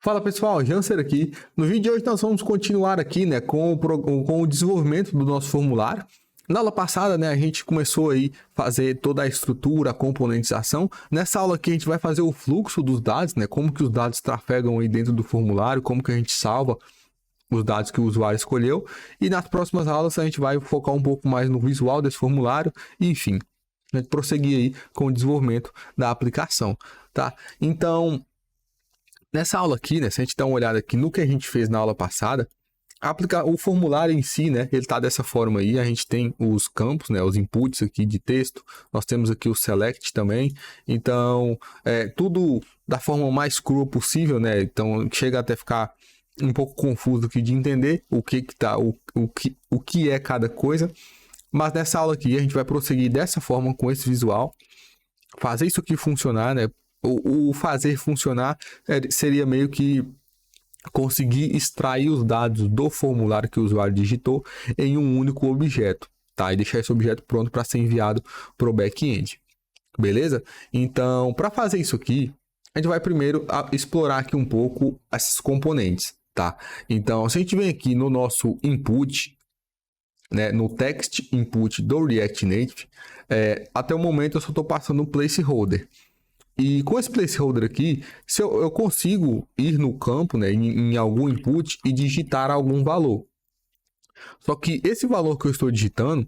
Fala pessoal, Janser aqui. No vídeo de hoje nós vamos continuar aqui, né, com o desenvolvimento do nosso formulário. Na aula passada, né, a gente começou aí a fazer toda a estrutura, a componentização. Nessa aula aqui a gente vai fazer o fluxo dos dados, né, como que os dados trafegam aí dentro do formulário, como que a gente salva os dados que o usuário escolheu. E nas próximas aulas a gente vai focar um pouco mais no visual desse formulário e, enfim, a gente prosseguir aí com o desenvolvimento da aplicação, tá? Então, nessa aula aqui, né, se a gente dá uma olhada aqui no que a gente fez na aula passada, o formulário em si, né, ele tá dessa forma aí, a gente tem os campos, né, os inputs aqui de texto, nós temos aqui o select também, então, tudo da forma mais crua possível, né, então chega até ficar um pouco confuso aqui de entender o que é cada coisa, mas nessa aula aqui a gente vai prosseguir dessa forma com esse visual, fazer isso aqui funcionar, né. O fazer funcionar seria meio que conseguir extrair os dados do formulário que o usuário digitou em um único objeto, tá? E deixar esse objeto pronto para ser enviado para o back-end, beleza? Então, para fazer isso aqui, a gente vai primeiro explorar aqui um pouco esses componentes, tá? Então, se a gente vem aqui no nosso input, né, no text input do React Native, até o momento eu só estou passando um placeholder. E com esse placeholder aqui, se eu consigo ir no campo, né, em algum input e digitar algum valor. Só que esse valor que eu estou digitando,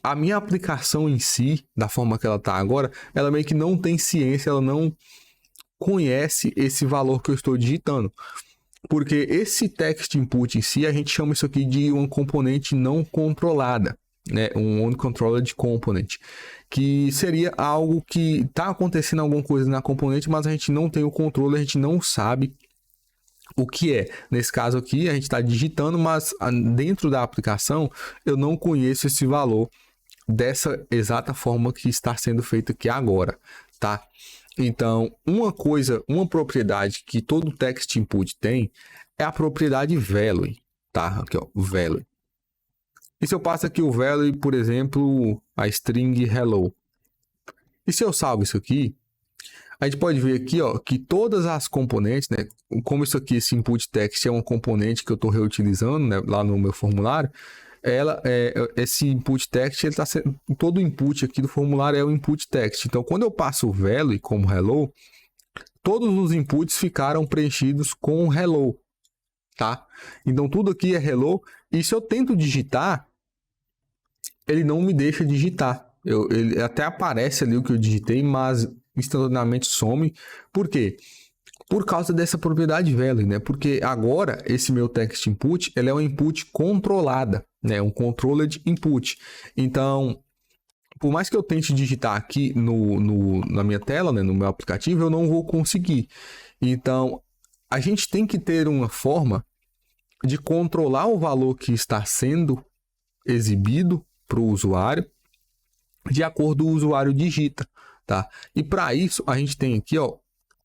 a minha aplicação em si, da forma que ela está agora, ela meio que não tem ciência, ela não conhece esse valor que eu estou digitando. Porque esse text input em si, a gente chama isso aqui de uma componente não controlada, né, um uncontrolled component, que seria algo que está acontecendo alguma coisa na componente, mas a gente não tem o controle, a gente não sabe o que é. Nesse caso aqui, a gente está digitando, mas dentro da aplicação eu não conheço esse valor dessa exata forma que está sendo feito aqui agora, tá? Então, uma propriedade que todo text input tem é a propriedade value, tá? Aqui, ó, value. E se eu passo aqui o value, por exemplo, a string hello. E se eu salvo isso aqui, a gente pode ver aqui, ó, que todas as componentes, né, como isso aqui, esse input text é uma componente que eu estou reutilizando, né, lá no meu formulário, esse input text, ele tá sendo, todo input aqui do formulário é o input text. Então, quando eu passo o value como hello, todos os inputs ficaram preenchidos com hello, tá? Então, tudo aqui é hello, e se eu tento digitar, ele não me deixa digitar. Ele até aparece ali o que eu digitei, mas instantaneamente some. Por quê? Por causa dessa propriedade value, né? Porque agora esse meu text input, ele é uma input controlada, né? Um controlled input. Então, por mais que eu tente digitar aqui na minha tela, né? No meu aplicativo, eu não vou conseguir. Então, a gente tem que ter uma forma de controlar o valor que está sendo exibido para o usuário, de acordo com o usuário digita, tá? E para isso a gente tem aqui, ó,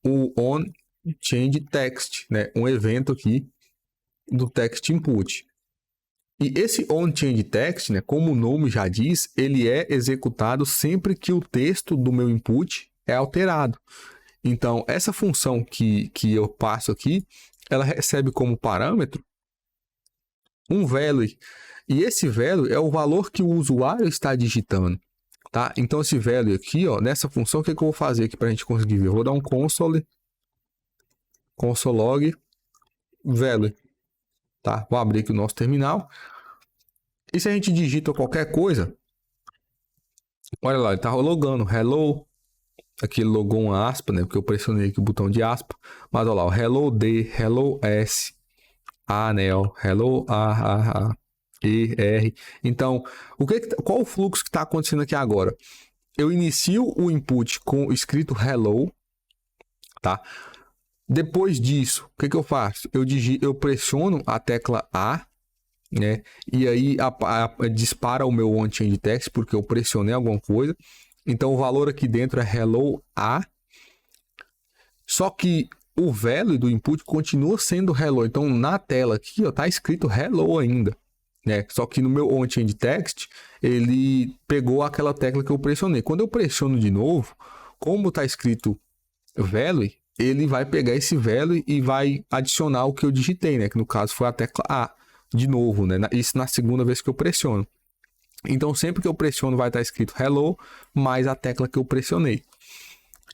o onChangeText, né? Um evento aqui do text input. E esse onChangeText, né? Como o nome já diz, ele é executado sempre que o texto do meu input é alterado. Então essa função que eu passo aqui, ela recebe como parâmetro um value. E esse value é o valor que o usuário está digitando, tá? Então, esse value aqui, ó, nessa função, o que eu vou fazer aqui para a gente conseguir ver? Eu vou dar um console.log value, tá? Vou abrir aqui o nosso terminal. E se a gente digita qualquer coisa, olha lá, ele está logando hello. Aqui ele logou uma aspa, né? Porque eu pressionei aqui o botão de aspa. Mas olha lá, o hello D, hello S, anel, hello A, E, R. Então, qual o fluxo que está acontecendo aqui agora? Eu inicio o input com escrito hello, tá? Depois disso, o que eu faço? Eu pressiono a tecla A, né? E aí dispara o meu onChangeText, porque eu pressionei alguma coisa. Então, o valor aqui dentro é hello A. Só que o value do input continua sendo hello. Então, na tela aqui, ó, tá escrito hello ainda, né? Só que no meu onChangeText, ele pegou aquela tecla que eu pressionei. Quando eu pressiono de novo, como está escrito value, ele vai pegar esse value e vai adicionar o que eu digitei, né? Que no caso foi a tecla A, de novo, né? Isso na segunda vez que eu pressiono. Então, sempre que eu pressiono vai estar escrito hello, mais a tecla que eu pressionei.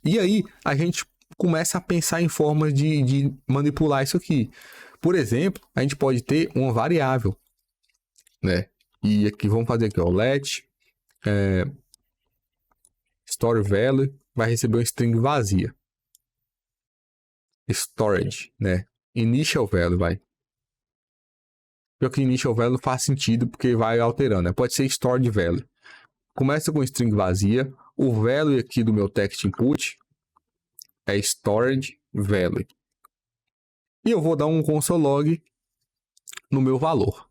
E aí, a gente começa a pensar em formas de manipular isso aqui. Por exemplo, a gente pode ter uma variável, né? E aqui, vamos fazer aqui, ó, let store value vai receber uma string vazia. Storage, né? Initial value vai. Pior que initial value faz sentido porque vai alterando, né? Pode ser stored value. Começa com string vazia. O value aqui do meu text input é storage value. E eu vou dar um console log no meu valor.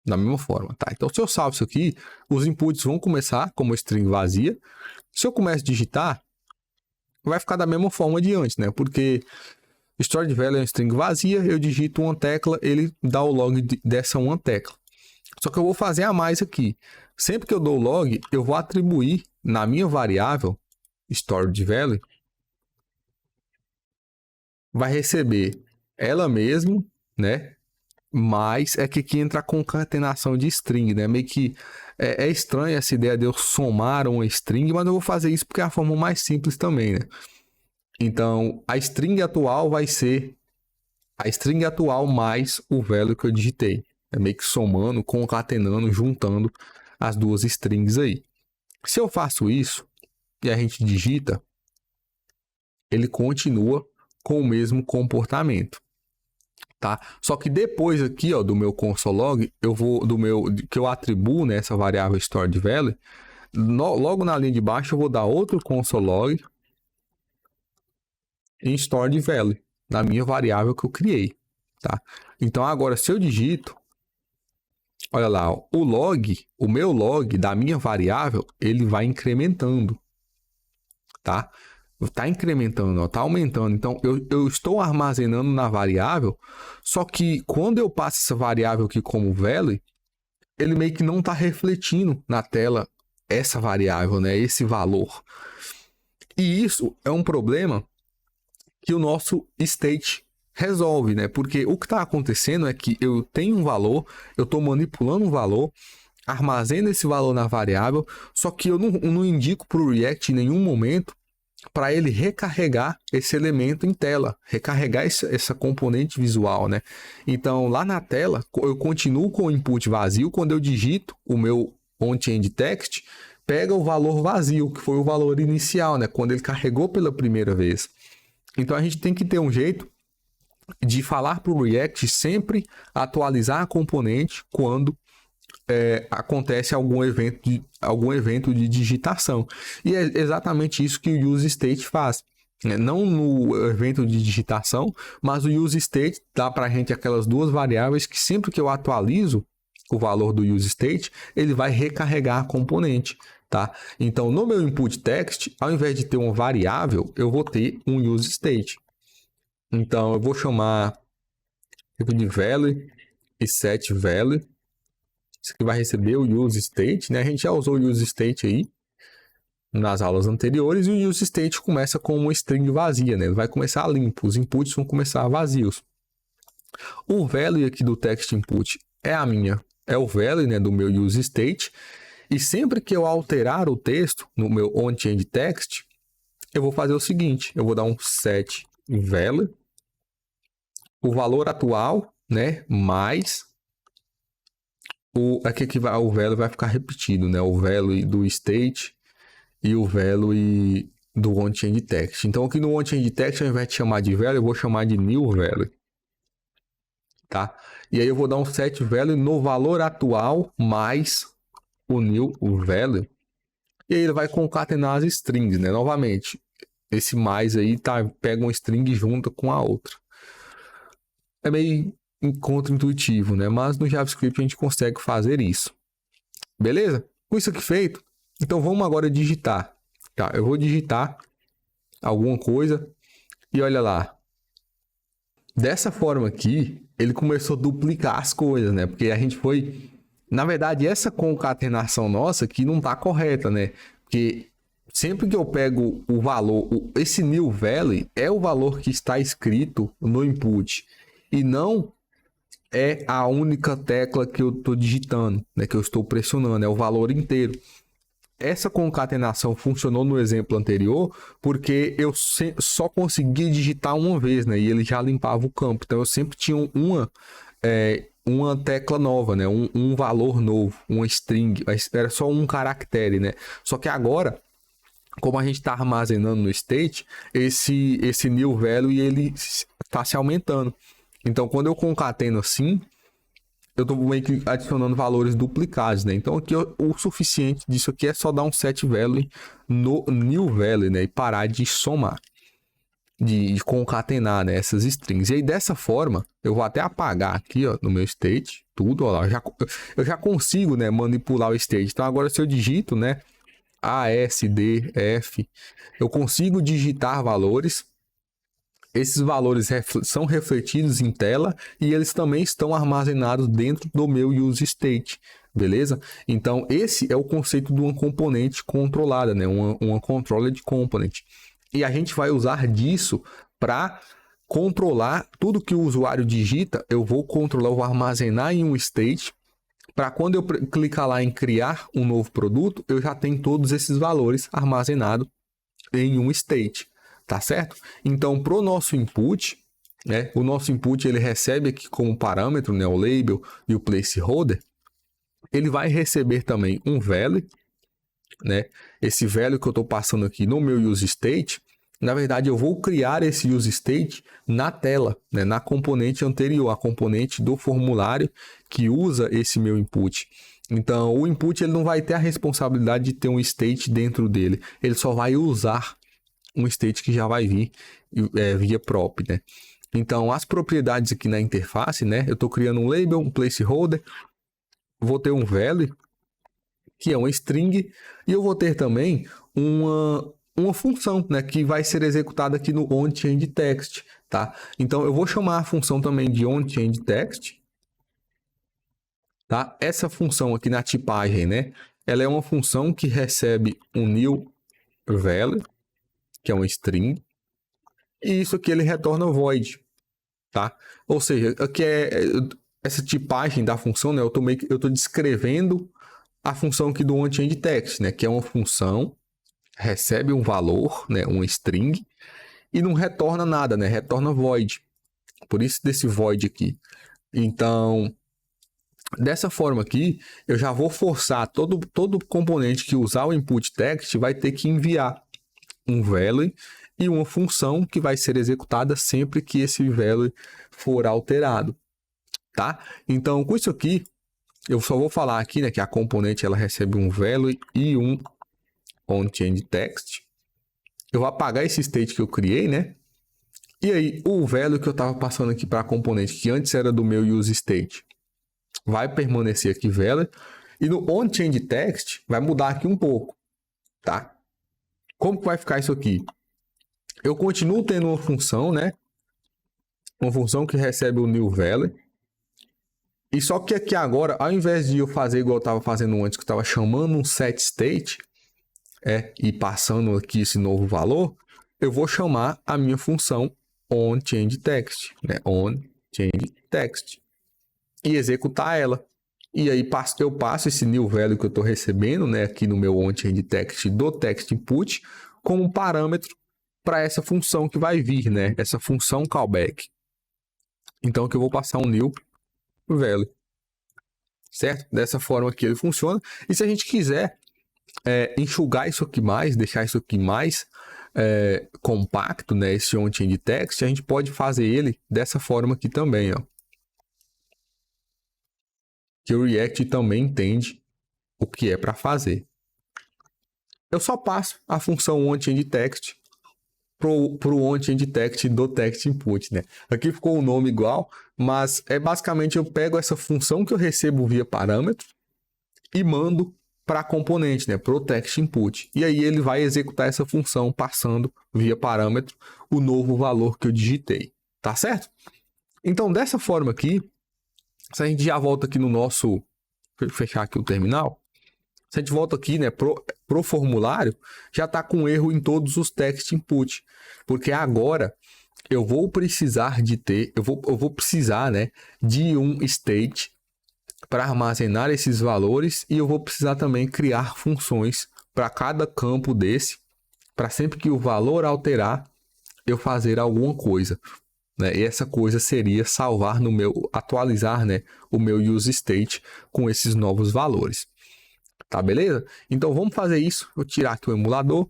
Da mesma forma, tá? Então, se eu salvo isso aqui, os inputs vão começar como string vazia. Se eu começo a digitar, vai ficar da mesma forma de antes, né? Porque stored value é uma string vazia, eu digito uma tecla, ele dá o log dessa uma tecla. Só que eu vou fazer a mais aqui. Sempre que eu dou o log, eu vou atribuir na minha variável stored value, vai receber ela mesmo, né? Mas é que aqui entra a concatenação de string, né? Meio que é estranha essa ideia de eu somar uma string, mas eu vou fazer isso porque é a forma mais simples também, né? Então, a string atual vai ser a string atual mais o value que eu digitei. É meio que somando, concatenando, juntando as duas strings aí. Se eu faço isso e a gente digita, ele continua com o mesmo comportamento. Tá? Só que depois aqui, ó, do meu console log, eu vou que eu atribuo nessa variável stored value, logo na linha de baixo eu vou dar outro console log em stored value, na minha variável que eu criei, tá? Então agora se eu digito, olha lá, ó, o meu log da minha variável, ele vai incrementando, tá? Está incrementando, está aumentando. Então, eu estou armazenando na variável, só que quando eu passo essa variável aqui como value, ele meio que não está refletindo na tela essa variável, né? Esse valor. E isso é um problema que o nosso state resolve, né? Porque o que está acontecendo é que eu tenho um valor, eu estou manipulando um valor, armazeno esse valor na variável, só que eu não indico para o React em nenhum momento para ele recarregar esse elemento em tela, recarregar essa componente visual, né? Então, lá na tela, eu continuo com o input vazio. Quando eu digito o meu on-change text, pega o valor vazio, que foi o valor inicial, né? Quando ele carregou pela primeira vez. Então, a gente tem que ter um jeito de falar para o React sempre atualizar a componente quando acontece algum evento de digitação. E é exatamente isso que o useState faz. Não no evento de digitação, mas o useState dá para a gente aquelas duas variáveis que sempre que eu atualizo o valor do useState, ele vai recarregar a componente. Tá? Então, no meu input text, ao invés de ter uma variável, eu vou ter um useState. Então, eu vou chamar de value e set value. Isso aqui vai receber o useState, né? A gente já usou o useState aí nas aulas anteriores e o useState começa com uma string vazia, né? Ele vai começar limpo, os inputs vão começar vazios. O value aqui do text input é o value, né, do meu useState, e sempre que eu alterar o texto no meu onChange text, eu vou fazer o seguinte, eu vou dar um set value, o valor atual, né, mais o value vai ficar repetido, né? O value do state e o value do onChange text. Então, aqui no onChange text, ao invés de chamar de value, eu vou chamar de new value. Tá? E aí eu vou dar um set value no valor atual mais o new value. E aí ele vai concatenar as strings, né? Novamente, esse mais aí pega uma string junto com a outra. É meio contra-intuitivo, né? Mas no JavaScript a gente consegue fazer isso. Beleza? Com isso aqui feito, então vamos agora digitar. Tá? Eu vou digitar alguma coisa e olha lá. Dessa forma aqui, ele começou a duplicar as coisas, né? Porque a gente foi... Na verdade, essa concatenação nossa aqui não está correta, né? Porque sempre que eu pego o valor, esse new value é o valor que está escrito no input e não é a única tecla que eu estou digitando, né, que eu estou pressionando, é o valor inteiro. Essa concatenação funcionou no exemplo anterior porque eu só consegui digitar uma vez, né, e ele já limpava o campo. Então eu sempre tinha uma tecla nova, né, um valor novo, uma string, era só um caractere, né. Só que agora, como a gente está armazenando no state, esse new value ele está se aumentando. Então, quando eu concateno assim, eu estou meio que adicionando valores duplicados, né? Então, aqui o suficiente disso aqui é só dar um set value no new value, né? E parar de somar, de concatenar, né, essas strings. E aí, dessa forma, eu vou até apagar aqui, ó, no meu state, tudo, ó lá. Eu já consigo, né, manipular o state. Então, agora se eu digito, né, A, S, D, F, eu consigo digitar valores. Esses valores são refletidos em tela e eles também estão armazenados dentro do meu use state, beleza? Então, esse é o conceito de uma componente controlada, né? Uma controlled component. E a gente vai usar disso para controlar tudo que o usuário digita. Eu vou controlar, eu vou armazenar em um state para quando eu clicar lá em criar um novo produto, eu já tenho todos esses valores armazenados em um state. Tá certo? Então, para o nosso input, né, o nosso input ele recebe aqui como parâmetro, né, o label e o placeholder, ele vai receber também um value, né? Esse value que eu estou passando aqui no meu use state, na verdade eu vou criar esse use state na tela, né, na componente anterior, a componente do formulário que usa esse meu input. Então, o input ele não vai ter a responsabilidade de ter um state dentro dele, ele só vai usar um state que já vai vir via prop, né? Então, as propriedades aqui na interface, né? Eu estou criando um label, um placeholder, vou ter um value, que é uma string, e eu vou ter também uma função, né? Que vai ser executada aqui no onChangeText, tá? Então, eu vou chamar a função também de onChangeText, tá? Essa função aqui na tipagem, né? Ela é uma função que recebe um new value, que é uma string, e isso aqui ele retorna void, tá? Ou seja, aqui essa tipagem da função, né? Eu tô descrevendo a função aqui do onChangeText, né? Que é uma função, recebe um valor, né? Uma string, e não retorna nada, né? Retorna void. Por isso desse void aqui. Então, dessa forma aqui, eu já vou forçar todo componente que usar o input text vai ter que enviar um value e uma função que vai ser executada sempre que esse value for alterado, tá? Então, com isso aqui, eu só vou falar aqui, né, que a componente ela recebe um value e um onChangeText. Eu vou apagar esse state que eu criei, né? E aí, o value que eu estava passando aqui para a componente, que antes era do meu use state, vai permanecer aqui value. E no onChangeText vai mudar aqui um pouco, tá? Como que vai ficar isso aqui? Eu continuo tendo uma função, né? Uma função que recebe o new value. E só que aqui agora, ao invés de eu fazer igual eu estava fazendo antes, que eu estava chamando um setState, e passando aqui esse novo valor, eu vou chamar a minha função onChangeText, né? onChangeText. E executar ela. E aí eu passo esse new value que eu estou recebendo, né? Aqui no meu onChangeText do text input, como parâmetro para essa função que vai vir, né? Essa função callback. Então, que eu vou passar um new value, certo? Dessa forma que ele funciona. E se a gente quiser enxugar isso aqui mais, deixar isso aqui mais compacto, né? Esse onChangeText, a gente pode fazer ele dessa forma aqui também, ó. Que o React também entende o que é para fazer. Eu só passo a função onChangeText para o onChangeText do text input, né? Aqui ficou o nome igual, mas basicamente eu pego essa função que eu recebo via parâmetro e mando para a componente, né? Para o text input. E aí ele vai executar essa função passando via parâmetro o novo valor que eu digitei, tá certo? Então, dessa forma aqui, se a gente já volta aqui no nosso... Deixa eu fechar aqui o terminal. Se a gente volta aqui, né, pro formulário, já está com erro em todos os text input, porque agora eu vou precisar de ter, eu vou precisar, né, de um state para armazenar esses valores, e eu vou precisar também criar funções para cada campo desse, para sempre que o valor alterar, eu fazer alguma coisa, né? E essa coisa seria salvar no meu, atualizar, né, o meu use state com esses novos valores. Tá, beleza? Então vamos fazer isso. Vou tirar aqui o emulador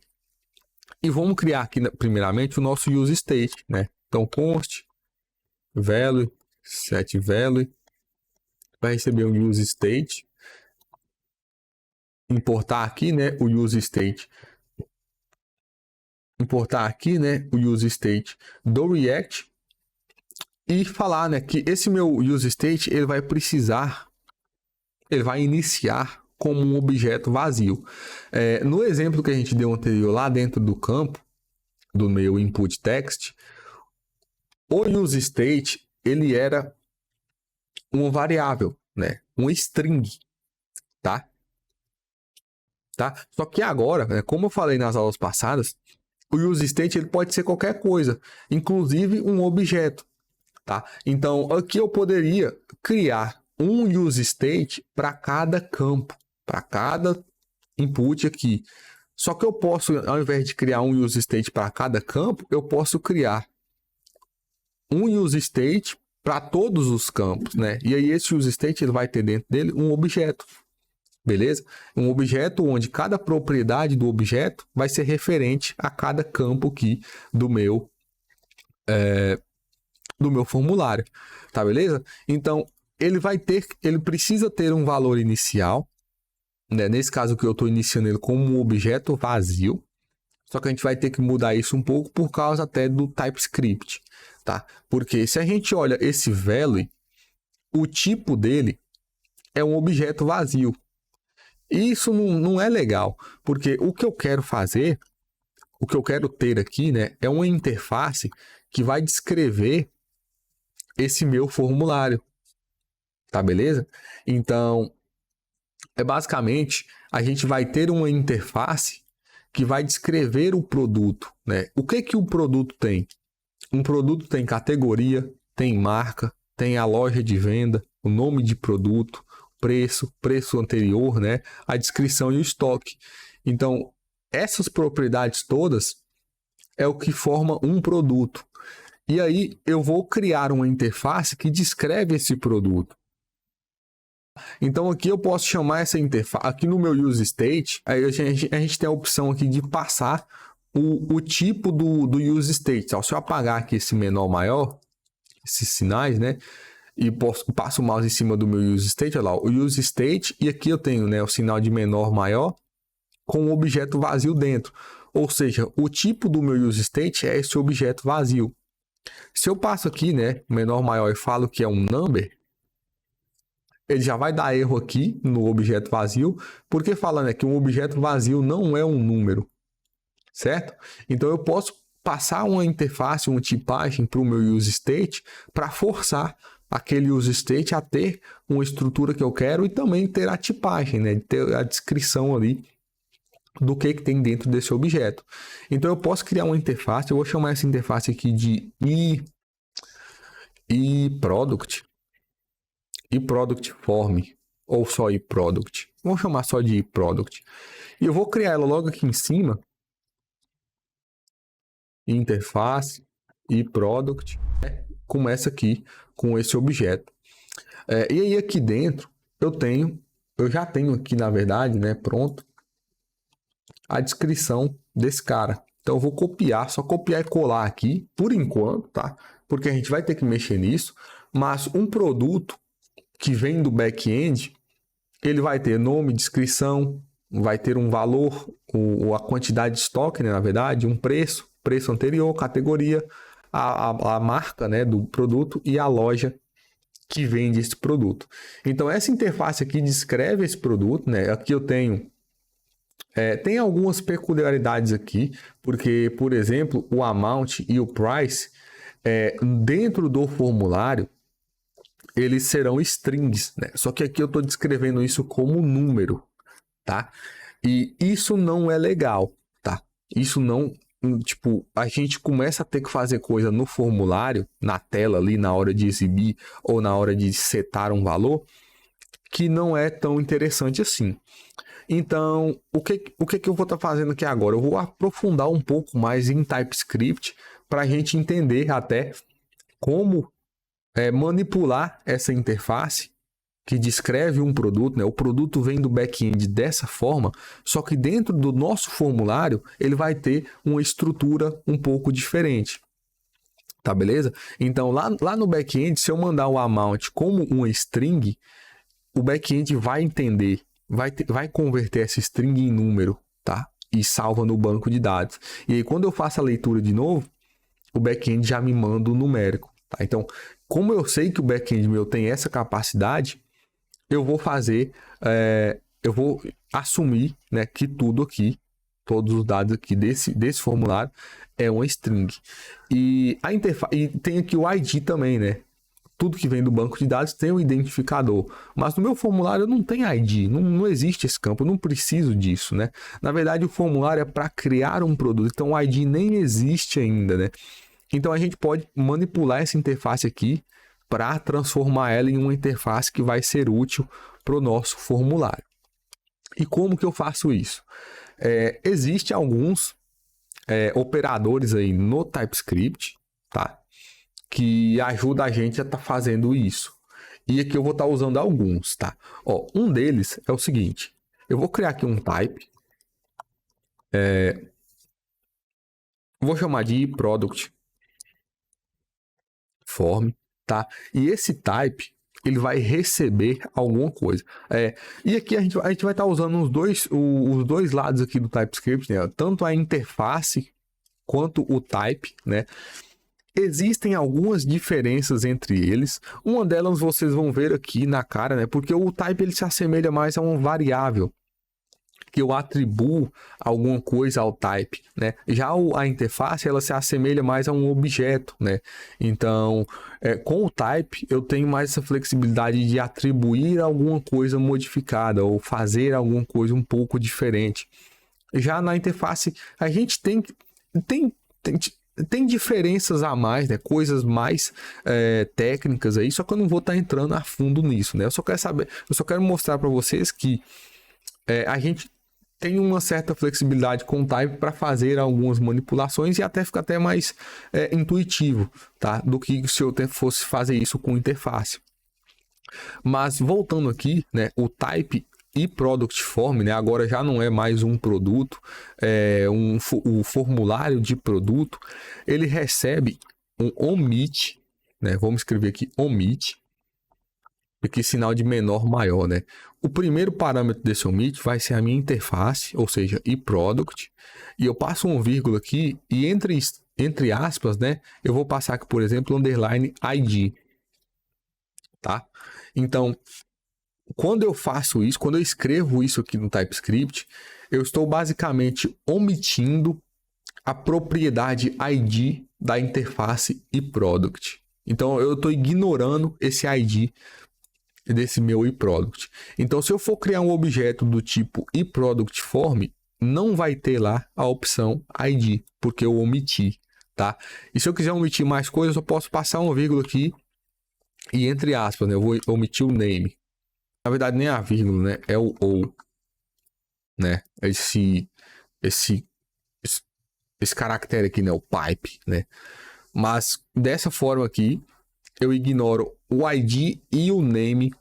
e vamos criar aqui primeiramente o nosso use state, né? Então const value set value vai receber um use state, importar aqui, né, o use state, importar aqui, né, o use state do React e falar, né, que esse meu use state ele vai iniciar como um objeto vazio. No exemplo que a gente deu anterior lá dentro do campo do meu input text, o use state ele era uma variável, né, um string, tá? Só que agora, né, como eu falei nas aulas passadas, o use state ele pode ser qualquer coisa, inclusive um objeto, tá? Então aqui eu poderia criar um use state para cada campo, para cada input aqui. Só que eu posso, ao invés de criar um use state para cada campo, eu posso criar um use state para todos os campos, né? E aí esse use state ele vai ter dentro dele um objeto. Beleza? Um objeto onde cada propriedade do objeto vai ser referente a cada campo aqui do meu formulário, tá, beleza? Então, ele precisa ter um valor inicial, né? Nesse caso que eu estou iniciando ele como um objeto vazio, só que a gente vai ter que mudar isso um pouco por causa até do TypeScript, tá? Porque se a gente olha esse value, o tipo dele é um objeto vazio. E isso não é legal, porque o que eu quero fazer, o que eu quero ter aqui, né, é uma interface que vai descrever esse meu formulário, tá, beleza? Então, basicamente, a gente vai ter uma interface que vai descrever o produto, né? O que o produto tem? Um produto tem categoria, tem marca, tem a loja de venda, o nome de produto, preço anterior, né? A descrição e o estoque. Então, essas propriedades todas é o que forma um produto. E aí, eu vou criar uma interface que descreve esse produto. Então, aqui eu posso chamar essa interface, aqui no meu use state, aí a gente tem a opção aqui de passar o tipo do use state. Então, se eu apagar aqui esse menor maior, esses sinais, né? E passo o mouse em cima do meu use state, olha lá, o use state, e aqui eu tenho, né, o sinal de menor maior com um objeto vazio dentro. Ou seja, o tipo do meu use state é esse objeto vazio. Se eu passo aqui, né, menor maior e falo que é um number, ele já vai dar erro aqui no objeto vazio, porque falando que um objeto vazio não é um número, certo? Então eu posso passar uma interface, uma tipagem para o meu use state para forçar aquele use state a ter uma estrutura que eu quero e também ter a tipagem, né? Ter a descrição ali do que tem dentro desse objeto. Então eu posso criar uma interface, eu vou chamar essa interface aqui de eProduct, eProduct Form, ou só eProduct. Vamos chamar só de eProduct. E eu vou criar ela logo aqui em cima. Interface eProduct, né? Começa aqui com esse objeto. E aí aqui dentro eu já tenho aqui na verdade, né, pronto, a descrição desse cara. Então eu vou copiar, só copiar e colar aqui por enquanto, tá? Porque a gente vai ter que mexer nisso, mas um produto que vem do back-end, ele vai ter nome, descrição, vai ter um valor, a quantidade de estoque, né, na verdade, um preço anterior, categoria, a marca, né, do produto e a loja que vende esse produto. Então, essa interface aqui descreve esse produto, né? Aqui eu tenho... tem algumas peculiaridades aqui, porque, por exemplo, o amount e o price, dentro do formulário, eles serão strings, né? Só que aqui eu estou descrevendo isso como número, tá? E isso não é legal, tá? Isso não, tipo, a gente começa a ter que fazer coisa no formulário, na tela ali, na hora de exibir ou na hora de setar um valor, que não é tão interessante assim. Então, o que eu vou estar fazendo aqui agora? Eu vou aprofundar um pouco mais em TypeScript para a gente entender até como manipular essa interface que descreve um produto, né? O produto vem do back-end dessa forma, só que dentro do nosso formulário ele vai ter uma estrutura um pouco diferente. Tá, beleza? Então, lá no back-end, se eu mandar o amount como uma string, o back-end vai entender, vai converter essa string em número, tá? E salva no banco de dados. E aí, quando eu faço a leitura de novo, o back-end já me manda o numérico, tá? Então, como eu sei que o back-end meu tem essa capacidade, eu vou eu vou assumir, né, que tudo aqui, todos os dados aqui desse formulário é uma string. E a interface, e tem aqui o ID também, né? Tudo que vem do banco de dados tem um identificador, mas no meu formulário não tem ID, não existe esse campo, eu não preciso disso, né? Na verdade, o formulário é para criar um produto, então o ID nem existe ainda, né? Então a gente pode manipular essa interface aqui para transformar ela em uma interface que vai ser útil para o nosso formulário. E como que eu faço isso? Existem alguns operadores aí no TypeScript, tá? Que ajuda a gente a estar fazendo isso. E aqui eu vou estar usando alguns, tá? Ó, um deles é o seguinte. Eu vou criar aqui um type. Vou chamar de product form, tá? E esse type, ele vai receber alguma coisa. E aqui a gente vai estar usando os dois lados aqui do TypeScript, né? Tanto a interface quanto o type, né? Existem algumas diferenças entre eles. Uma delas vocês vão ver aqui na cara, né? Porque o type ele se assemelha mais a uma variável que eu atribuo alguma coisa ao type, né? Já a interface ela se assemelha mais a um objeto, né? Então, com o type eu tenho mais essa flexibilidade de atribuir alguma coisa modificada ou fazer alguma coisa um pouco diferente. Já na interface a gente tem diferenças a mais, né? Coisas mais técnicas aí, só que eu não vou estar entrando a fundo nisso, né? Eu só quero mostrar para vocês que a gente tem uma certa flexibilidade com o type para fazer algumas manipulações e até fica até mais intuitivo, tá? Do que se eu fosse fazer isso com interface. Mas voltando aqui, né? O type e product form, né? Agora já não é mais um produto, o formulário de produto, ele recebe um omit, né? Vamos escrever aqui omit, aqui sinal de menor maior, né? O primeiro parâmetro desse omit vai ser a minha interface, ou seja, eProduct, e eu passo uma vírgula aqui e entre aspas, né? Eu vou passar aqui, por exemplo, underline ID, tá? Então, quando eu faço isso, quando eu escrevo isso aqui no TypeScript, eu estou basicamente omitindo a propriedade ID da interface eProduct. Então, eu estou ignorando esse ID desse meu eProduct. Então, se eu for criar um objeto do tipo eProductForm, não vai ter lá a opção ID, porque eu omiti, tá? E se eu quiser omitir mais coisas, eu posso passar uma vírgula aqui e entre aspas, né, eu vou omitir o name. Na verdade, nem a vírgula, né? É o ou, né? Esse caractere aqui, né? O pipe, né? Mas dessa forma aqui, eu ignoro o ID e o name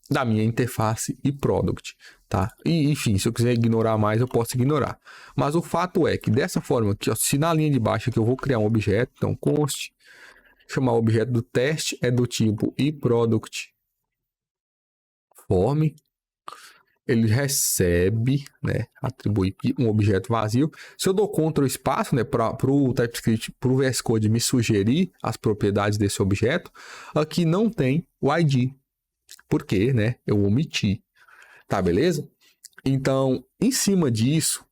da minha interface e product, tá? E, enfim, se eu quiser ignorar mais, eu posso ignorar. Mas o fato é que dessa forma aqui, ó, se na linha de baixo aqui eu vou criar um objeto, então const, chamar o objeto do teste é do tipo eProduct form, ele recebe, né, atribui um objeto vazio. Se eu dou Ctrl espaço, né, para o TypeScript, para o VS Code me sugerir as propriedades desse objeto, aqui não tem o ID, porque, né, eu omiti, tá, beleza? Então, em cima disso,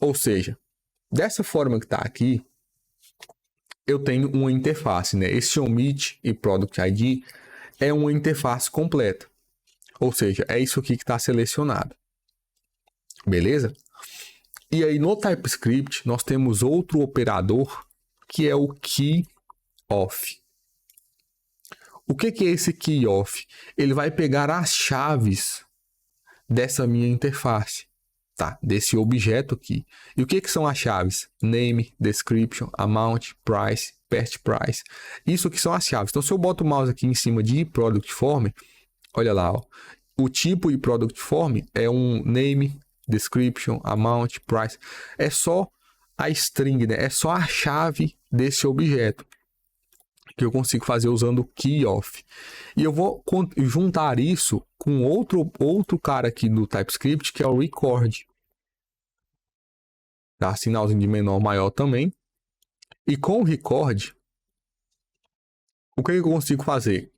ou seja, dessa forma que está aqui, eu tenho uma interface, né? Esse omit e product ID é uma interface completa. Ou seja, é isso aqui que está selecionado. beleza? E aí no TypeScript nós temos outro operador que é o keyOff. O que é esse keyOff? Ele vai pegar as chaves dessa minha interface, tá? Desse objeto aqui. E o que são as chaves? Name, description, amount, price, past price. Isso que são as chaves. Então, se eu boto o mouse aqui em cima de product form, olha lá, ó. O tipo de product form é um name, description, amount, price. É só a string, né? É só a chave desse objeto que eu consigo fazer usando o keyOff. E eu vou juntar isso com outro cara aqui do TypeScript, que é o record. Tá? Sinalzinho de menor maior também. E com o record, o que eu consigo fazer?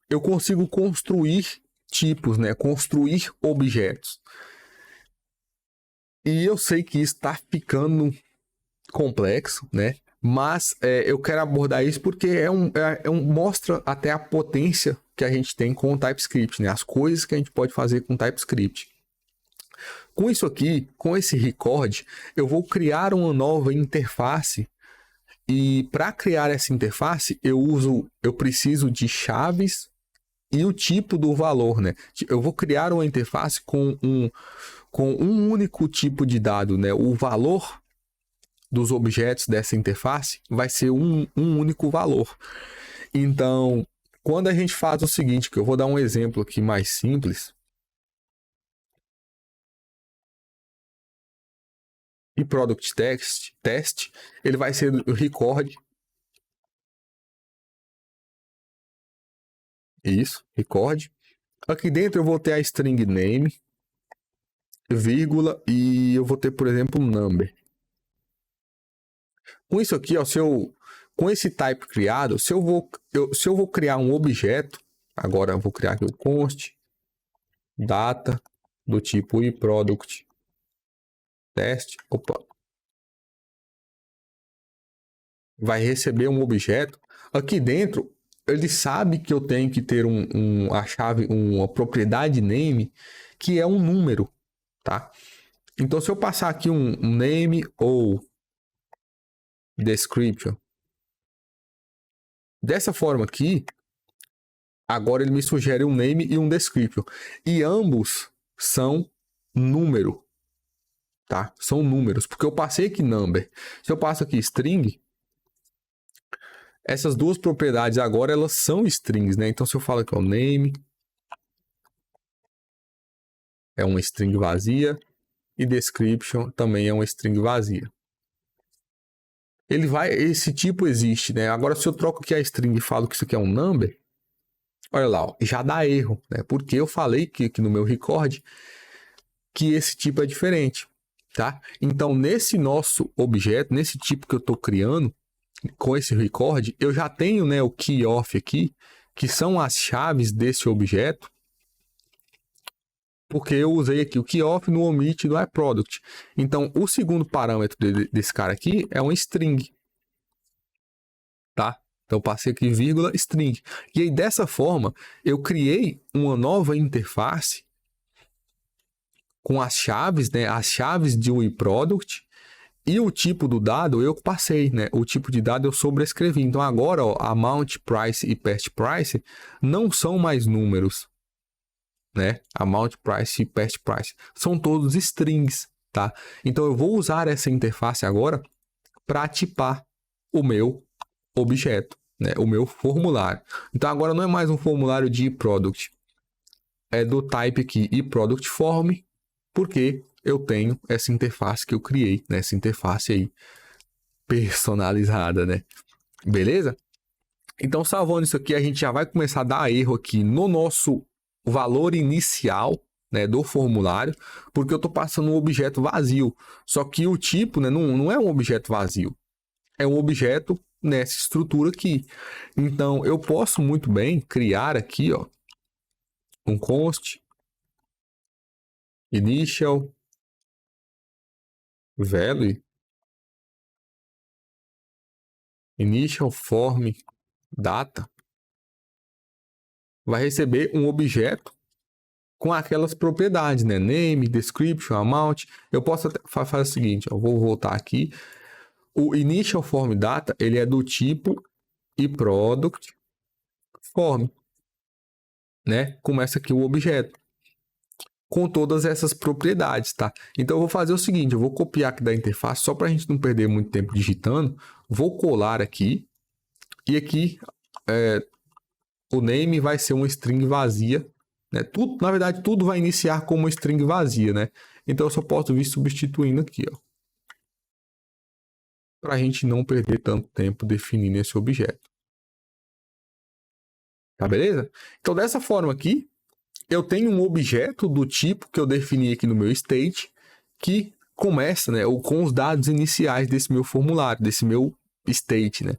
Eu consigo construir tipos, né? Construir objetos. E eu sei que isso está ficando complexo, né? Mas eu quero abordar isso porque mostra até a potência que a gente tem com o TypeScript, né? As coisas que a gente pode fazer com o TypeScript. Com isso aqui, com esse record, eu vou criar uma nova interface. E para criar essa interface, eu preciso de chaves e o tipo do valor, né? Eu vou criar uma interface com um único tipo de dado, né? O valor dos objetos dessa interface vai ser um único valor. Então, quando a gente faz o seguinte, que eu vou dar um exemplo aqui mais simples. E product test, ele vai ser o record. Isso, record. Aqui dentro eu vou ter a string name, vírgula, e eu vou ter, por exemplo, number. Com isso aqui, ó, com esse type criado, se eu vou criar um objeto, agora eu vou criar aqui o const data do tipo iProduct test, vai receber um objeto. Aqui dentro, ele sabe que eu tenho que ter a chave, uma propriedade name, que é um número, tá? Então, se eu passar aqui um name ou description, dessa forma aqui, agora ele me sugere um name e um description. E ambos são número, tá? São números, porque eu passei aqui number. Se eu passo aqui string, essas duas propriedades agora, elas são strings, né? Então, se eu falo aqui, o name é uma string vazia e description também é uma string vazia. Esse tipo existe, né? Agora, se eu troco aqui a string e falo que isso aqui é um number, olha lá, ó, já dá erro, né? Porque eu falei que no meu record que esse tipo é diferente, tá? Então, nesse nosso objeto, nesse tipo que eu estou criando, com esse record, eu já tenho, né, o keyOff aqui, que são as chaves desse objeto, porque eu usei aqui o keyOff no omit do iProduct. Então, o segundo parâmetro desse cara aqui é um string, tá? Então, passei aqui vírgula string. E aí, dessa forma, eu criei uma nova interface com as chaves, né? As chaves de um iProduct e o tipo do dado eu passei, né? O tipo de dado eu sobrescrevi. Então, agora, ó, amount, price e past price não são mais números, né? Amount, price e past price são todos strings, tá? Então, eu vou usar essa interface agora para tipar o meu objeto, né? O meu formulário. Então, agora não é mais um formulário de product, é do type aqui iProduct form, porque eu tenho essa interface que eu criei, né? Essa interface aí personalizada, né? Beleza? Então, salvando isso aqui, a gente já vai começar a dar erro aqui no nosso valor inicial, né, do formulário, porque eu estou passando um objeto vazio. Só que o tipo, né, não é um objeto vazio, é um objeto nessa estrutura aqui. Então, eu posso muito bem criar aqui, ó, um const initial value initial form data, vai receber um objeto com aquelas propriedades, né? Name, description, amount. Eu posso até fazer o seguinte, eu vou voltar aqui. O initial form data, ele é do tipo eProduct form, né? Começa aqui o objeto com todas essas propriedades, tá? Então eu vou fazer o seguinte, eu vou copiar aqui da interface só para a gente não perder muito tempo digitando. Vou colar aqui e aqui o name vai ser uma string vazia, né? Tudo, na verdade, tudo vai iniciar como uma string vazia, né? Então eu só posso vir substituindo aqui, ó, para a gente não perder tanto tempo definindo esse objeto. Tá, beleza? Então dessa forma aqui, eu tenho um objeto do tipo que eu defini aqui no meu state, que começa, né, ou com os dados iniciais desse meu formulário, desse meu state, né?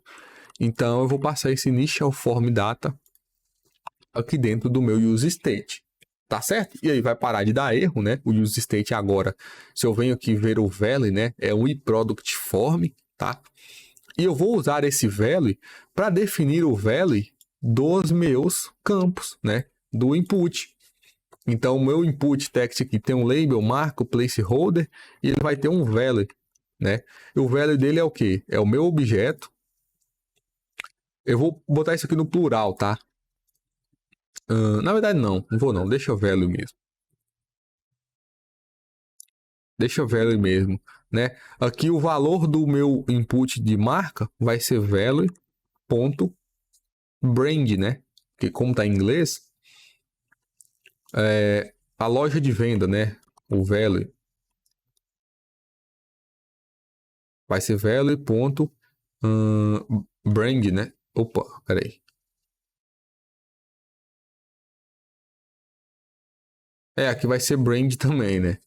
Então eu vou passar esse initial form data aqui dentro do meu use state, tá certo? E aí vai parar de dar erro, né? O use state agora, se eu venho aqui ver o value, né, é um eProduct form, tá? E eu vou usar esse value para definir o value dos meus campos, né, do input. Então, o meu input text aqui tem um label, marco, placeholder, e ele vai ter um value, né? E o value dele é o quê? É o meu objeto. Eu vou botar isso aqui no plural, tá? Na verdade, não vou não. Deixa o value mesmo. Deixa o value mesmo, né? Aqui o valor do meu input de marca vai ser value.brand, né? Porque como tá em inglês, a loja de venda, né? O value vai ser value.brand, né? Opa, peraí. Aqui vai ser brand também, né?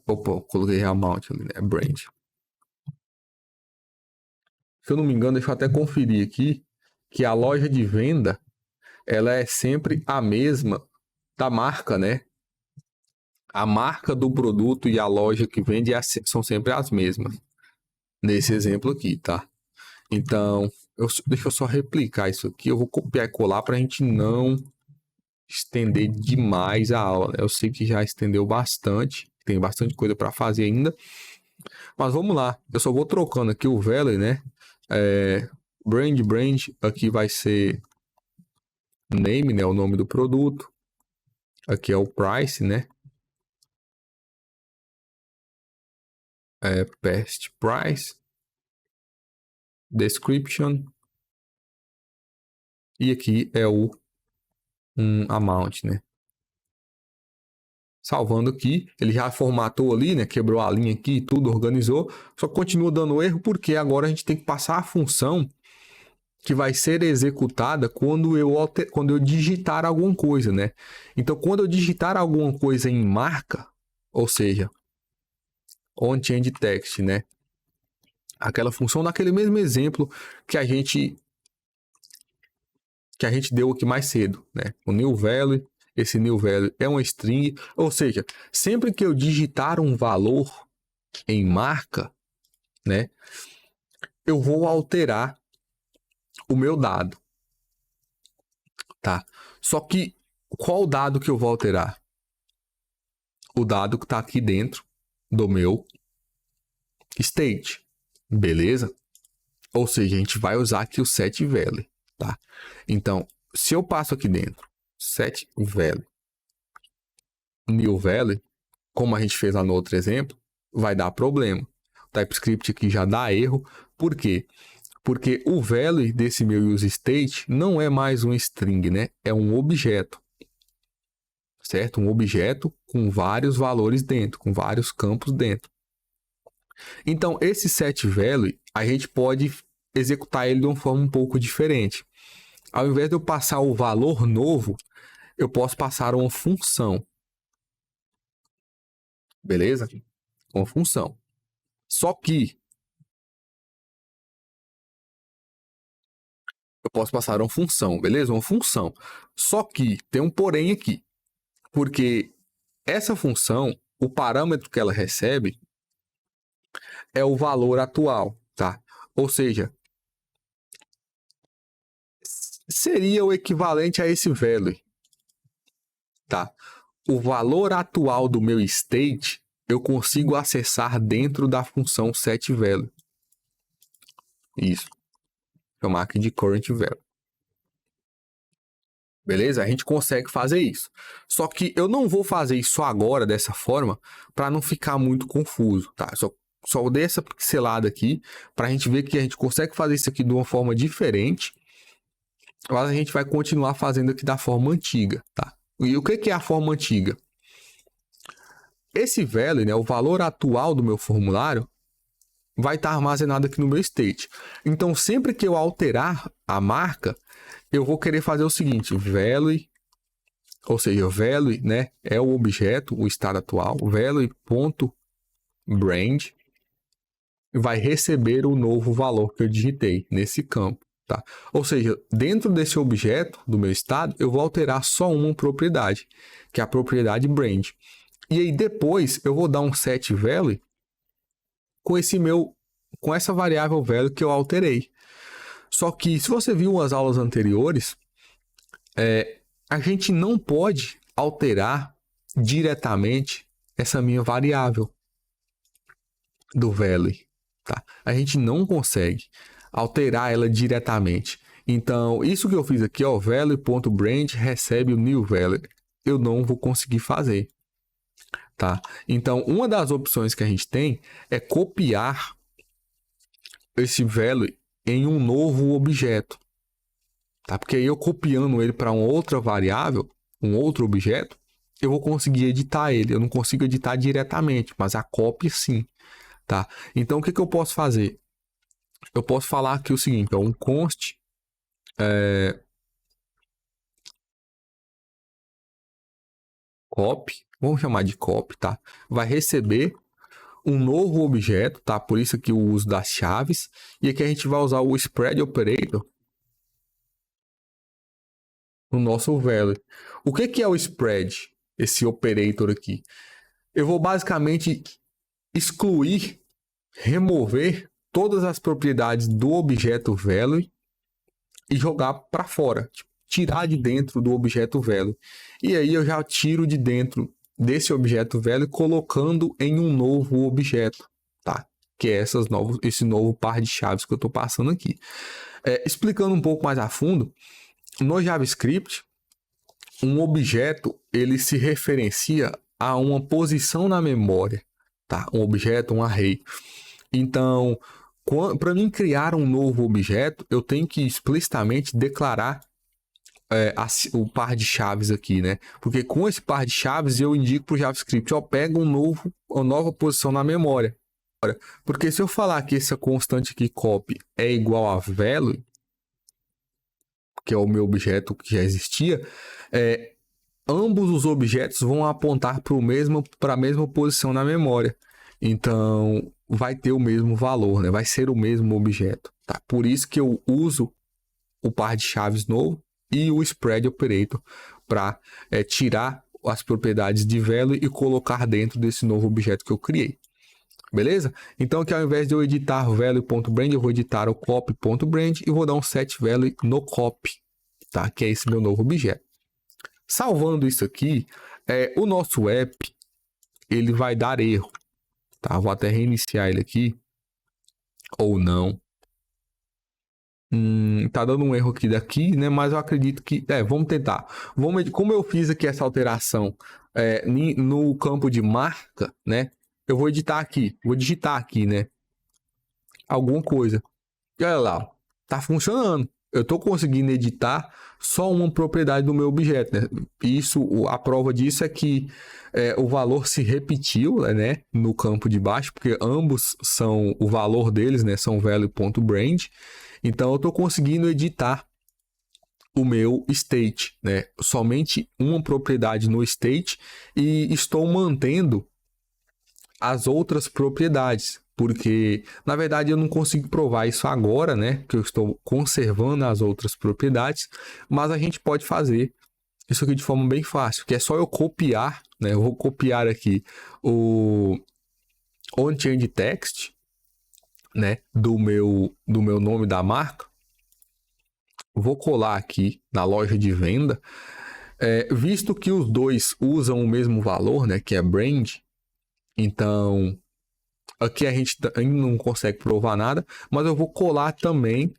Opa, coloquei amount ali, né? Brand. Se eu não me engano, deixa eu até conferir aqui, que a loja de venda, ela é sempre a mesma da marca, né? A marca do produto e a loja que vende são sempre as mesmas. Nesse exemplo aqui, tá? Então, deixa eu só replicar isso aqui. Eu vou copiar e colar para a gente não estender demais a aula, né? Eu sei que já estendeu bastante, tem bastante coisa para fazer ainda, mas vamos lá. Eu só vou trocando aqui o value, né? Brand, aqui vai ser name, né? O nome do produto. Aqui é o price, né? Past price. Description. E aqui é o amount, né? Salvando aqui, ele já formatou ali, né? Quebrou a linha aqui, tudo organizou. Só continua dando erro porque agora a gente tem que passar a função que vai ser executada quando eu digitar alguma coisa, né? Então, quando eu digitar alguma coisa em marca, ou seja, onChange text, né? Aquela função naquele mesmo exemplo que a gente deu aqui mais cedo, né? O new value, esse new value é uma string, ou seja, sempre que eu digitar um valor em marca, né? Eu vou alterar o meu dado, tá? Só que qual dado que eu vou alterar? O dado que está aqui dentro do meu state, beleza? Ou seja, a gente vai usar aqui o set value, tá? Então, se eu passo aqui dentro set value new value, como a gente fez lá no outro exemplo, vai dar problema. O TypeScript aqui já dá erro. Por quê? Porque o value desse meu useState não é mais um string, né? É um objeto, certo? Um objeto com vários valores dentro, com vários campos dentro. Então, esse setValue, a gente pode executar ele de uma forma um pouco diferente. Ao invés de eu passar o valor novo, eu posso passar uma função. Beleza? Uma função. Só que eu posso passar uma função, beleza? Uma função. Só que tem um porém aqui. Porque essa função, o parâmetro que ela recebe é o valor atual, tá? Ou seja, seria o equivalente a esse value, tá? O valor atual do meu state eu consigo acessar dentro da função setValue. Isso. Chamar aqui de current value. Beleza? A gente consegue fazer isso. Só que eu não vou fazer isso agora dessa forma para não ficar muito confuso, tá? Só dei essa pincelada aqui para a gente ver que a gente consegue fazer isso aqui de uma forma diferente, mas a gente vai continuar fazendo aqui da forma antiga, tá? E o que é a forma antiga? Esse value, né, o valor atual do meu formulário, vai estar armazenado aqui no meu state. Então, sempre que eu alterar a marca, eu vou querer fazer o seguinte, value, ou seja, value, né, é o objeto, o estado atual, value.brand vai receber o novo valor que eu digitei nesse campo, tá? Ou seja, dentro desse objeto do meu estado, eu vou alterar só uma propriedade, que é a propriedade brand. E aí depois eu vou dar um setValue com essa variável value que eu alterei. Só que se você viu as aulas anteriores, a gente não pode alterar diretamente essa minha variável do value, tá? A gente não consegue alterar ela diretamente. Então, isso que eu fiz aqui, ó, value.brand recebe o new value. Eu não vou conseguir fazer, tá? Então, uma das opções que a gente tem é copiar esse value em um novo objeto, tá? Porque aí eu copiando ele para uma outra variável, um outro objeto, eu vou conseguir editar ele. Eu não consigo editar diretamente, mas a cópia sim, tá? Então, o que eu posso fazer? Eu posso falar aqui o seguinte, ó, um const copy, vamos chamar de copy, tá? Vai receber um novo objeto, tá? Por isso aqui o uso das chaves. E aqui a gente vai usar o spread operator no nosso value. O que é o spread? Esse operator aqui. Eu vou basicamente excluir, remover todas as propriedades do objeto value e jogar para fora, tirar de dentro do objeto value. E aí eu já tiro de dentro desse objeto value colocando em um novo objeto, tá? Que é esse novo par de chaves que eu estou passando aqui. Explicando um pouco mais a fundo, no JavaScript, um objeto ele se referencia a uma posição na memória, tá? Um objeto, um array. Então, para mim criar um novo objeto, eu tenho que explicitamente declarar o par de chaves aqui, né? Porque com esse par de chaves eu indico para o JavaScript, ó, pega uma nova posição na memória. Porque se eu falar que essa constante aqui copy é igual a value, que é o meu objeto que já existia, ambos os objetos vão apontar para a mesma posição na memória. Então, vai ter o mesmo valor, né? Vai ser o mesmo objeto, tá? Por isso que eu uso o par de chaves novo e o spread operator para tirar as propriedades de value e colocar dentro desse novo objeto que eu criei. Beleza? Então aqui ao invés de eu editar value.brand, eu vou editar o copy.brand e vou dar um setValue no copy, tá? Que é esse meu novo objeto. Salvando isso aqui, o nosso app ele vai dar erro, tá? Vou até reiniciar ele aqui, ou não. Tá dando um erro aqui daqui, né? Mas eu acredito que... vamos tentar. Como eu fiz aqui essa alteração no campo de marca, né? Eu vou editar aqui, vou digitar aqui, né? Alguma coisa. E olha lá, tá funcionando. Eu tô conseguindo editar só uma propriedade do meu objeto, né? A prova disso é que o valor se repetiu, né? No campo de baixo, porque ambos são, o valor deles, né? São value.brand. Então, eu estou conseguindo editar o meu state, né? Somente uma propriedade no state e estou mantendo as outras propriedades, porque, na verdade, eu não consigo provar isso agora, né? Que eu estou conservando as outras propriedades, mas a gente pode fazer isso aqui de forma bem fácil, que é só eu copiar, né? Eu vou copiar aqui o onChange text, né, do meu nome da marca, vou colar aqui na loja de venda Visto que os dois usam o mesmo valor, né, que é brand, então aqui a gente ainda não consegue provar nada, mas eu vou colar também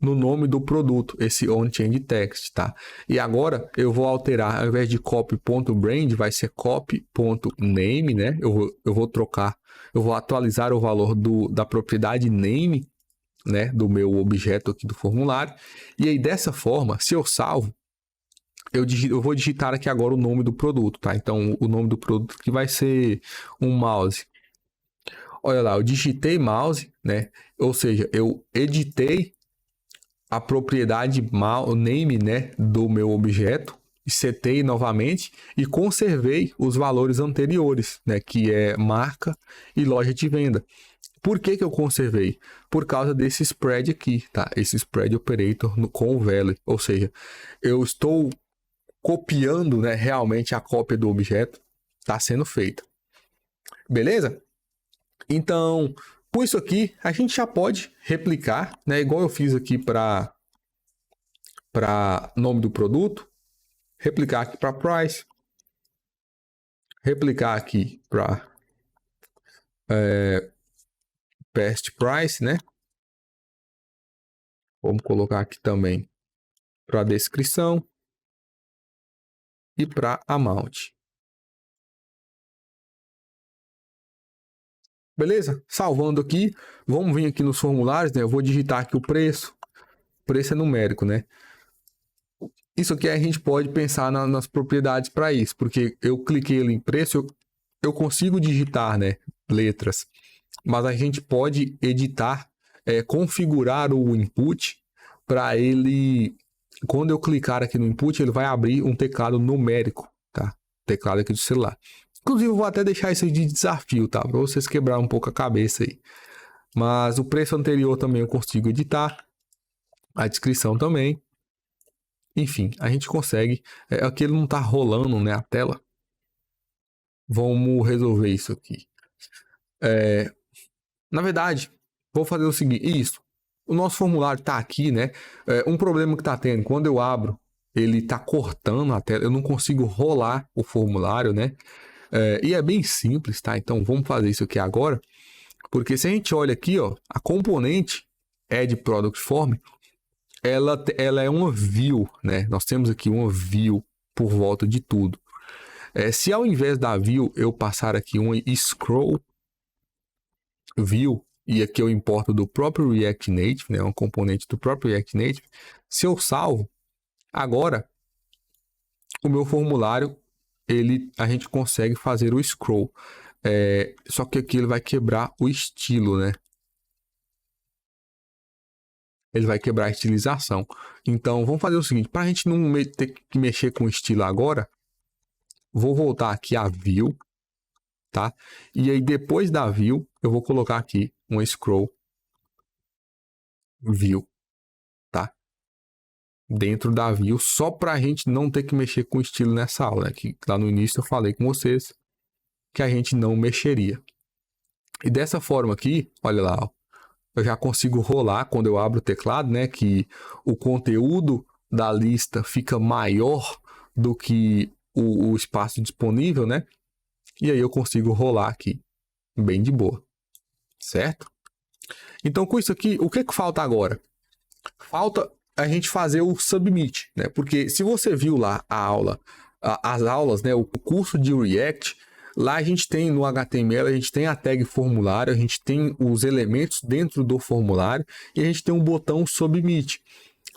no nome do produto, esse on-chain text, tá? E agora eu vou alterar, ao invés de copy.brand, vai ser copy.name, né? Eu vou trocar, eu vou atualizar o valor da propriedade name, né? Do meu objeto aqui do formulário. E aí, dessa forma, se eu salvo, eu vou digitar aqui agora o nome do produto, tá? Então, o nome do produto que vai ser um mouse. Olha lá, eu digitei mouse, né? Ou seja, eu editei a propriedade name, né, do meu objeto, setei novamente e conservei os valores anteriores, né, que é marca e loja de venda. Por que eu conservei? Por causa desse spread aqui, tá? Esse spread operator com o value, ou seja, eu estou copiando, né, realmente a cópia do objeto está sendo feita. Beleza? Então, com isso aqui, a gente já pode replicar, né, igual eu fiz aqui para nome do produto, replicar aqui para price, replicar aqui para best price, né? Vamos colocar aqui também para descrição e para amount. Beleza? Salvando aqui, vamos vir aqui nos formulários, né? Eu vou digitar aqui o preço. O preço é numérico, né? Isso aqui a gente pode pensar nas propriedades para isso, porque eu cliquei ali em preço, eu consigo digitar, né, letras, mas a gente pode editar, configurar o input para ele, quando eu clicar aqui no input, ele vai abrir um teclado numérico, tá? Teclado aqui do celular. Inclusive, eu vou até deixar isso de desafio, tá? Para vocês quebrar um pouco a cabeça aí. Mas o preço anterior também eu consigo editar, a descrição também. Enfim, a gente consegue. Aqui ele não está rolando, né, a tela. Vamos resolver isso aqui. Na verdade, vou fazer o seguinte. Isso. O nosso formulário está aqui, né? Um problema que está tendo, quando eu abro, ele está cortando a tela. Eu não consigo rolar o formulário, né? E é bem simples, tá? Então, vamos fazer isso aqui agora. Porque se a gente olha aqui, ó, a componente Add Product Form, ela é uma view, né? Nós temos aqui uma view por volta de tudo. Se ao invés da view eu passar aqui uma scroll view, e aqui eu importo do próprio React Native, né? Um componente do próprio React Native. Se eu salvo, agora o meu formulário, a gente consegue fazer o scroll. Só que aqui ele vai quebrar o estilo, né? Ele vai quebrar a estilização. Então, vamos fazer o seguinte, para a gente não ter que mexer com o estilo agora, vou voltar aqui a view, tá? E aí, depois da view, eu vou colocar aqui um scroll view, tá? Dentro da view, só para a gente não ter que mexer com o estilo nessa aula, né? Que lá no início eu falei com vocês que a gente não mexeria. E dessa forma aqui, olha lá, ó, eu já consigo rolar quando eu abro o teclado, né? Que o conteúdo da lista fica maior do que o espaço disponível, né? E aí eu consigo rolar aqui, bem de boa, certo? Então, com isso aqui, o que falta agora? Falta a gente fazer o submit, né? Porque se você viu lá a aula, as aulas, né? O curso de React, lá a gente tem no HTML, a gente tem a tag formulário, a gente tem os elementos dentro do formulário e a gente tem um botão submit.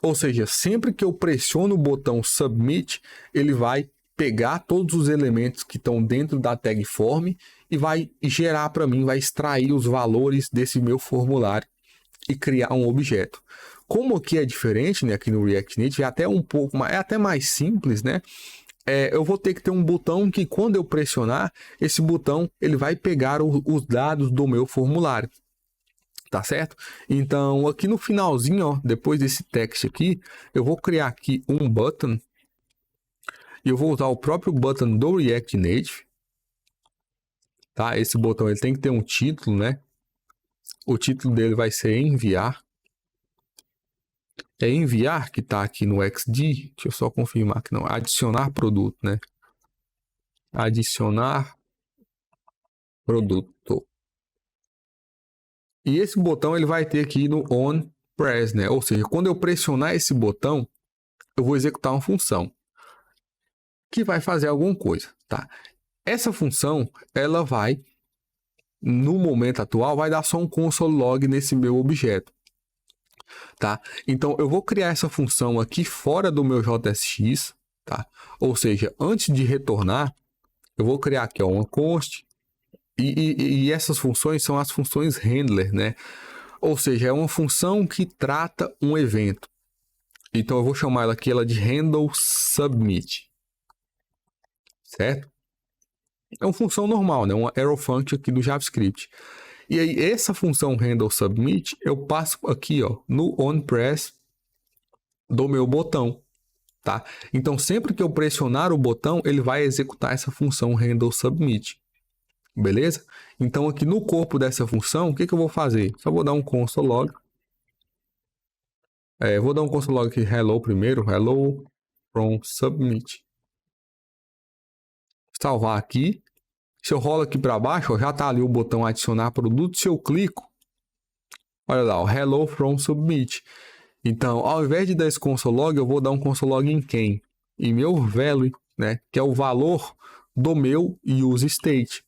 Ou seja, sempre que eu pressiono o botão submit, ele vai pegar todos os elementos que estão dentro da tag form e vai gerar para mim, vai extrair os valores desse meu formulário e criar um objeto. Como aqui é diferente, né, aqui no React Native, é até um pouco mais, é até mais simples, né? Eu vou ter que ter um botão que quando eu pressionar, esse botão ele vai pegar os dados do meu formulário. Tá certo? Então, aqui no finalzinho, ó, depois desse text aqui, eu vou criar aqui um button. E eu vou usar o próprio button do React Native. Tá? Esse botão ele tem que ter um título, né? O título dele vai ser enviar. É enviar, que está aqui no XD. Deixa eu só confirmar que não. Adicionar produto, né? Adicionar produto. E esse botão ele vai ter aqui no on press, né? Ou seja, quando eu pressionar esse botão, eu vou executar uma função que vai fazer alguma coisa, tá? Essa função, ela vai, no momento atual, vai dar só um console log nesse meu objeto, tá? Então, eu vou criar essa função aqui fora do meu JSX, tá? Ou seja, antes de retornar, eu vou criar aqui, ó, uma const, e essas funções são as funções handler, né? Ou seja, é uma função que trata um evento. Então, eu vou chamar ela aqui de handle submit, certo? É uma função normal, né? Uma arrow function aqui do JavaScript. E aí, essa função handle submit, eu passo aqui, ó, no onPress do meu botão, tá? Então, sempre que eu pressionar o botão, ele vai executar essa função handle submit. Beleza? Então, aqui no corpo dessa função, o que eu vou fazer? Só vou dar um console log. Vou dar um console log aqui, hello primeiro, hello from submit. Salvar aqui. Se eu rolo aqui para baixo, ó, já está ali o botão adicionar produto. Se eu clico, olha lá, o hello from submit. Então, ao invés de dar esse console log, eu vou dar um console log em quem? Em meu value, né? Que é o valor do meu use state.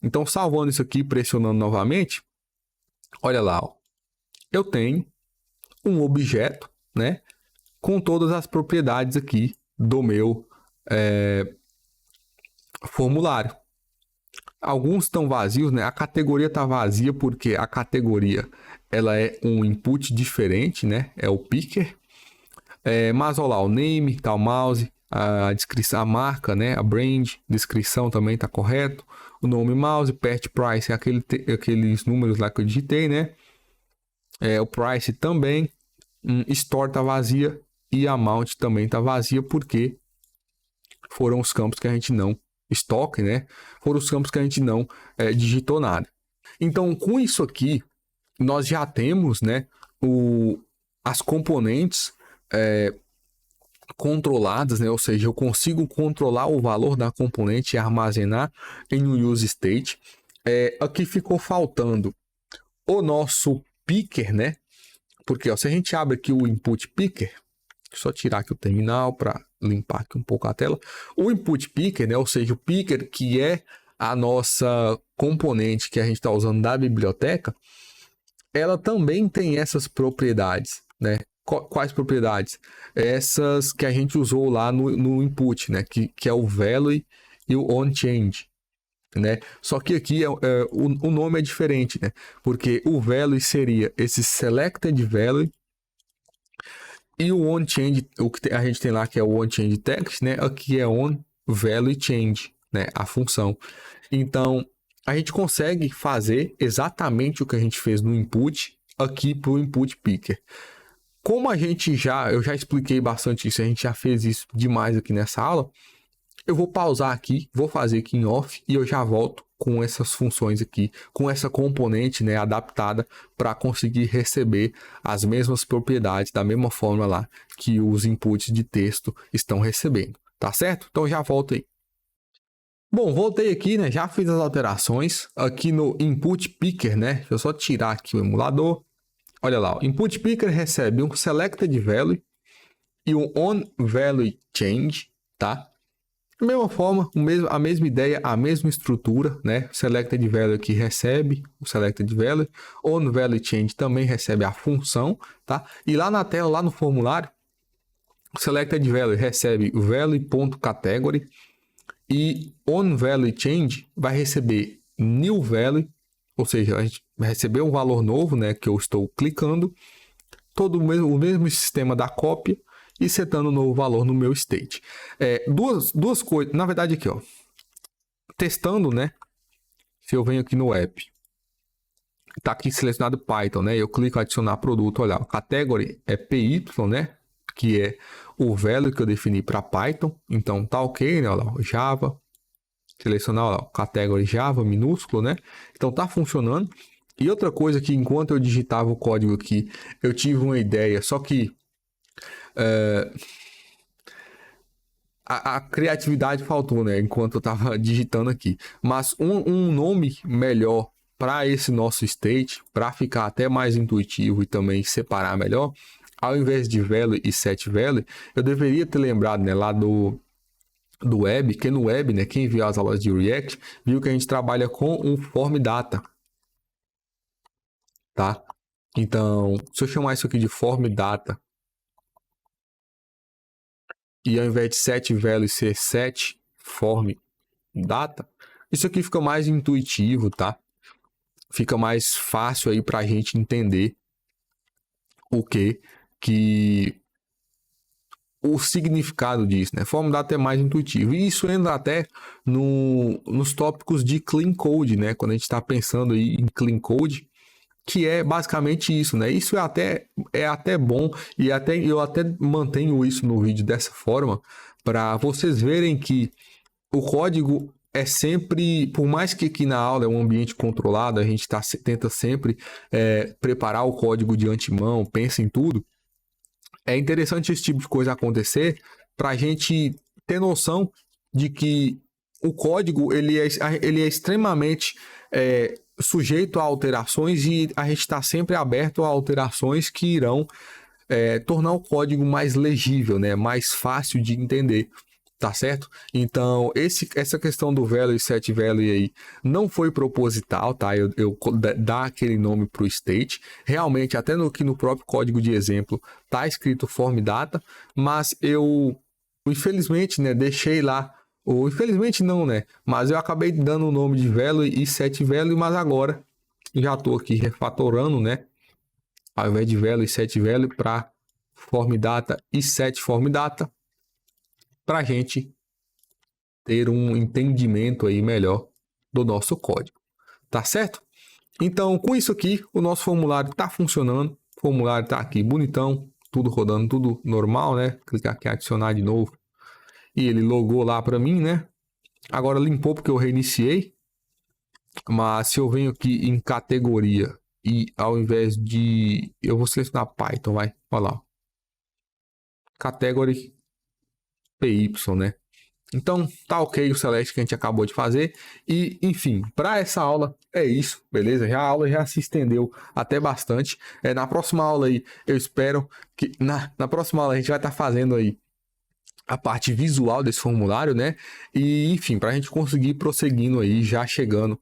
Então, salvando isso aqui, pressionando novamente, olha lá, ó, eu tenho um objeto, né? Com todas as propriedades aqui do meu formulário. Alguns estão vazios, né? A categoria está vazia porque a categoria ela é um input diferente, né? É o picker. Mas olha lá, o name, tá o mouse, a descrição, a marca, né? A brand, descrição também tá correto. O nome mouse, pet price, aqueles números lá que eu digitei, né? O price também. Store tá vazia e amount também tá vazia porque foram os campos que a gente não estoque, né? Foram os campos que a gente não digitou nada. Então, com isso aqui, nós já temos, né, as componentes controladas, né? Ou seja, eu consigo controlar o valor da componente e armazenar em um use state. Aqui ficou faltando o nosso picker, né? Porque ó, se a gente abre aqui o input picker, só tirar aqui o terminal para limpar aqui um pouco a tela. O input picker, né? Ou seja, o picker que é a nossa componente que a gente está usando da biblioteca, ela também tem essas propriedades, né? Quais propriedades? Essas que a gente usou lá no input, né? Que é o value e o onChange, né? Só que aqui o nome é diferente, né? Porque o value seria esse selected value e o onChange, o que a gente tem lá que é o onChange text, né? Aqui é onValueChange, né? A função. Então, a gente consegue fazer exatamente o que a gente fez no input aqui para o input picker. Como eu já expliquei bastante isso, a gente já fez isso demais aqui nessa aula, eu vou pausar aqui, vou fazer aqui em off e eu já volto com essas funções aqui, com essa componente, né, adaptada para conseguir receber as mesmas propriedades da mesma forma lá que os inputs de texto estão recebendo, tá certo? Então já volto aí. Bom, voltei aqui, né? Já fiz as alterações aqui no input picker, né? Deixa eu só tirar aqui o emulador. Olha lá, o input picker recebe um selected value e um onValueChange, tá? Da mesma forma, a mesma ideia, a mesma estrutura, né? Selected value aqui recebe o selected value, onValueChange também recebe a função, tá? E lá na tela, lá no formulário, o selected value recebe o value.category e onValueChange vai receber new value, ou seja, a gente vai receber um valor novo, né? Que eu estou clicando, todo o mesmo sistema da cópia e setando um novo valor no meu state. Duas coisas, na verdade aqui, ó, testando, né? Se eu venho aqui no app, tá aqui selecionado Python, né? Eu clico em adicionar produto, olha, a category é PY, né? Que é o value que eu defini para Python, então tá ok, né? Olha lá, Java, selecionar, olha lá, category Java minúsculo, né? Então tá funcionando. E outra coisa que enquanto eu digitava o código aqui, eu tive uma ideia, só que A criatividade faltou, né? Enquanto eu tava digitando aqui. Mas um nome melhor para esse nosso state, para ficar até mais intuitivo e também separar melhor, ao invés de value e set value, eu deveria ter lembrado, né, lá do web, que no web, né, quem viu as aulas de React, viu que a gente trabalha com um form data, tá? Então, se eu chamar isso aqui de form data e ao invés de set value ser set form data, isso aqui fica mais intuitivo, tá? Fica mais fácil aí para a gente entender o o significado disso, né? Form data é mais intuitivo. E isso entra até nos tópicos de clean code, né? Quando a gente está pensando aí em clean code, que é basicamente isso, né? Isso é até bom e eu até mantenho isso no vídeo dessa forma para vocês verem que o código é sempre, por mais que aqui na aula é um ambiente controlado, a gente tenta sempre preparar o código de antemão, pensa em tudo. É interessante esse tipo de coisa acontecer para a gente ter noção de que o código ele é extremamente sujeito a alterações e a gente está sempre aberto a alterações que irão tornar o código mais legível, né? Mais fácil de entender. Tá certo? Então, essa questão do value e set value aí não foi proposital, tá? Eu dar aquele nome para o state. Realmente, até aqui no próprio código de exemplo, tá escrito form data, mas eu, infelizmente, né, deixei lá, ou infelizmente não, né? Mas eu acabei dando o nome de value e set value, mas agora já estou aqui refatorando, né? Ao invés de value e set value para form data e set form data, para a gente ter um entendimento aí melhor do nosso código, tá certo? Então, com isso aqui, o nosso formulário está funcionando, o formulário está aqui bonitão, tudo rodando, tudo normal, né? Clicar aqui em adicionar de novo e ele logou lá para mim, né? Agora limpou porque eu reiniciei, mas se eu venho aqui em categoria e ao invés de... eu vou selecionar Python, vai, olha lá, category PY, né? Então, tá ok o select que a gente acabou de fazer. E, enfim, para essa aula é isso, beleza? A aula já se estendeu até bastante. Na próxima aula aí, eu espero que... Na próxima aula a gente vai estar fazendo aí a parte visual desse formulário, né? E, enfim, para a gente conseguir prosseguindo aí, já chegando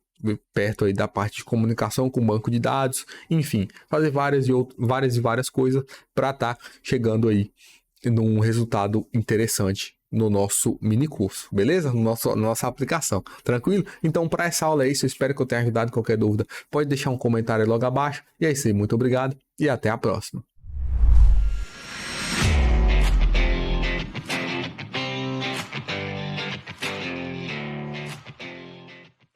perto aí da parte de comunicação com o banco de dados. Enfim, fazer várias coisas para estar chegando aí num resultado interessante no nosso mini curso, beleza? Nossa aplicação, tranquilo? Então, para essa aula é isso, eu espero que eu tenha ajudado. Qualquer dúvida, pode deixar um comentário logo abaixo. E é isso aí, muito obrigado e até a próxima.